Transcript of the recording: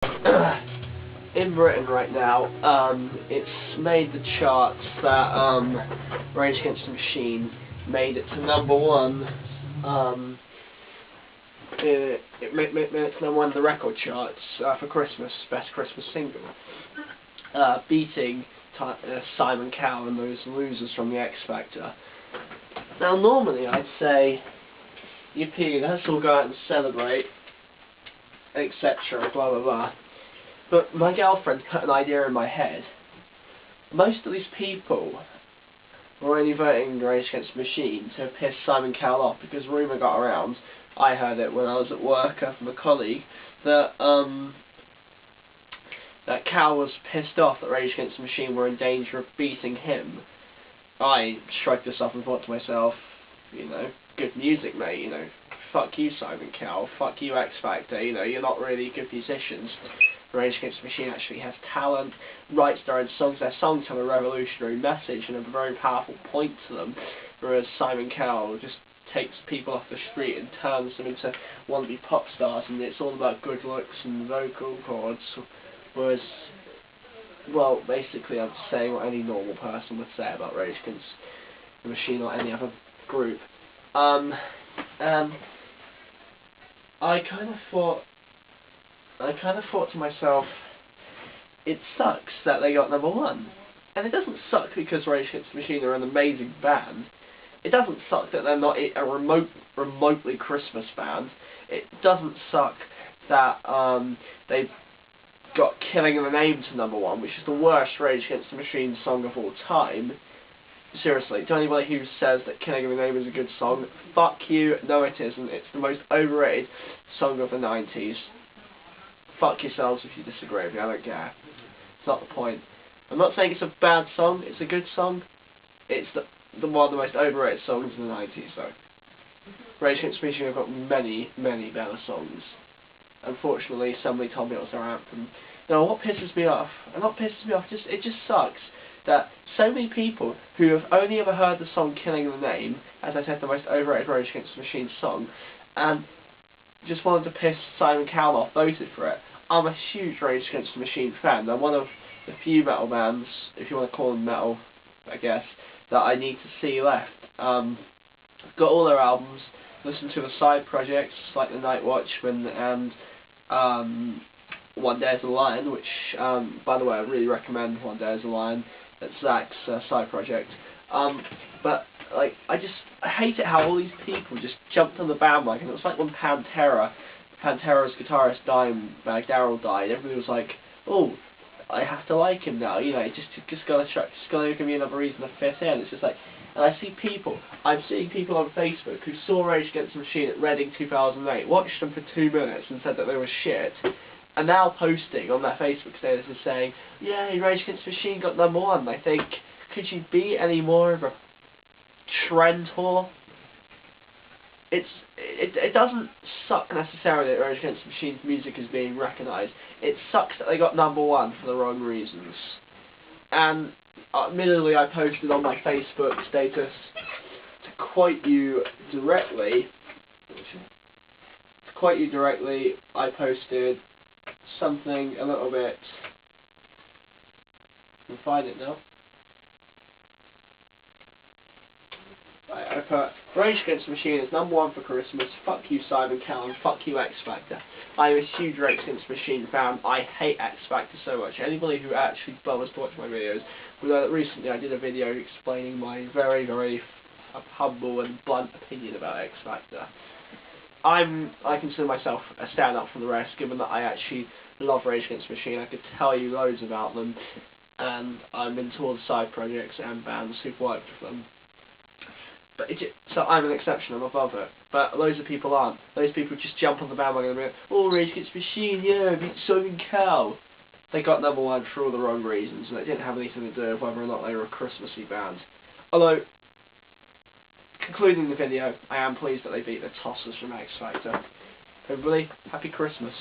In Britain right now, it's made the charts that Rage Against the Machine made it to #1. It made it to #1 in the record charts for Christmas, best Christmas single, beating Simon Cowell and those losers from the X Factor. Now, normally I'd say, yippee, let's all go out and celebrate, etc., blah blah blah. But my girlfriend put an idea in my head. Most of these people were only voting Rage Against the Machine to piss Simon Cowell off because rumour got around, I heard it when I was at work from a colleague, that that Cowell was pissed off that Rage Against the Machine were in danger of beating him. I shrugged this off and thought to myself, you know, good music, mate, you know, fuck you, Simon Cowell, fuck you, X Factor, you know, you're not really good musicians. Rage Against the Machine actually has talent, writes their own songs, their songs have a revolutionary message and have a very powerful point to them, whereas Simon Cowell just takes people off the street and turns them into wannabe pop stars, and it's all about good looks and vocal cords, whereas, well, basically I'm saying what any normal person would say about Rage Against the Machine or any other group. I kind of thought to myself, it sucks that they got #1. And it doesn't suck because Rage Against the Machine are an amazing band. It doesn't suck that they're not a remotely Christmas band. It doesn't suck that they got Killing in the Name to #1, which is the worst Rage Against the Machine song of all time. Seriously, to anybody who says that Killing in the Name is a good song, fuck you, no it isn't. It's the most overrated song of the 90s. Fuck yourselves if you disagree with me, I don't care. It's not the point. I'm not saying it's a bad song, it's a good song. It's the one of the most overrated songs in the 90s though. Rage Against the Machine have got many, many better songs. Unfortunately, somebody told me it was their anthem. Now, what pisses me off, and not pisses me off, it just sucks that so many people who have only ever heard the song Killing in the Name, as I said, the most overrated Rage Against the Machine song, and just wanted to piss Simon Cowell off, voted for it. I'm a huge Rage Against the Machine fan. They're one of the few metal bands, if you want to call them metal, I guess, that I need to see left. Got all their albums, listened to the side projects like The Night Watchman and One Day as a Lion, which, by the way, I really recommend One Day as a Lion. That's Zach's side project. But like, I hate it how all these people just jumped on the bandwagon. It was like when Pantera's guitarist Dimebag Darrell died. Everybody was like, "Oh, I have to like him now." You know, just gotta give me another reason to fit in. It's just like, and I'm seeing people on Facebook who saw Rage Against the Machine at Reading 2008, watched them for 2 minutes and said that they were shit, and now posting on their Facebook status and saying, "Yeah, Rage Against the Machine got #1." I think, could you be any more of a trend whore? It doesn't suck necessarily that Rage Against the Machine's music is being recognised. It sucks that they got #1 for the wrong reasons. And admittedly, I posted on my Facebook status, to quote you directly, I posted something a little bit. I can find it now. I put, Rage Against the Machine is #1 for Christmas, fuck you Simon Cowell, and fuck you X Factor. I am a huge Rage Against the Machine fan, I hate X Factor so much. Anybody who actually bothers to watch my videos will know that recently I did a video explaining my very, very humble and blunt opinion about X Factor. I consider myself a stand-up from the rest, given that I actually love Rage Against the Machine. I could tell you loads about them, and I'm into all the side projects and bands who've worked with them. But so I'm an exception, I'm above it. But loads of people aren't. Those people just jump on the bandwagon and be like, "Oh, Rage Against the Machine, yeah, beat Simon Cowell." They got #1 for all the wrong reasons, and it didn't have anything to do with whether or not they were a Christmassy band. Although, concluding the video, I am pleased that they beat the Tossers from X Factor. Everybody, happy Christmas.